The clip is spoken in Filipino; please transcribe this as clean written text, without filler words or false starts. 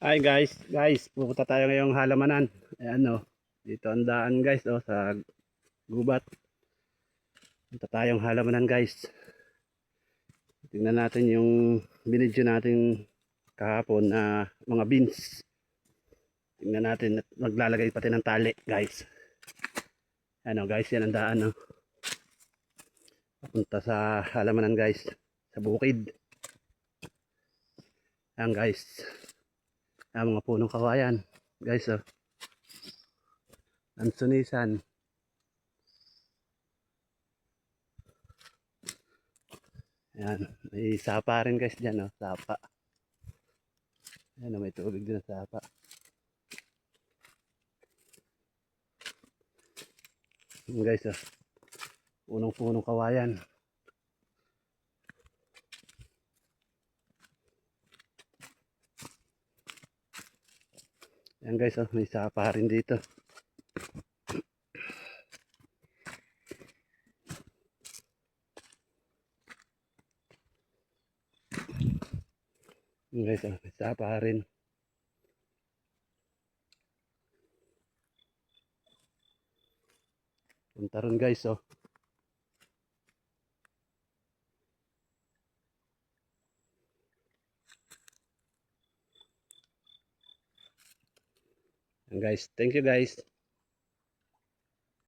Hi guys, pupunta tayo ngayong halamanan. Ayan o, dito ang daan guys o, sa gubat. Punta tayong halamanan guys. Tingnan natin yung binidyo natin kahapon na mga beans. Tingnan natin at maglalagay pati ng tali guys. Ano guys, yan ang daan o. Papunta sa halamanan guys, sa bukid. Ayan guys, ang mga punong kawayan guys o. Ang sunisan. Ayan, may sapa rin guys dyan o, sapa. Ayan o, may tubig din sa sapa. Ayan guys o, punong-punong kawayan. Ayan guys o, may sapa rin dito. Ayan guys o, may sapa rin. Punta rin guys o. Ayan guys, thank you guys.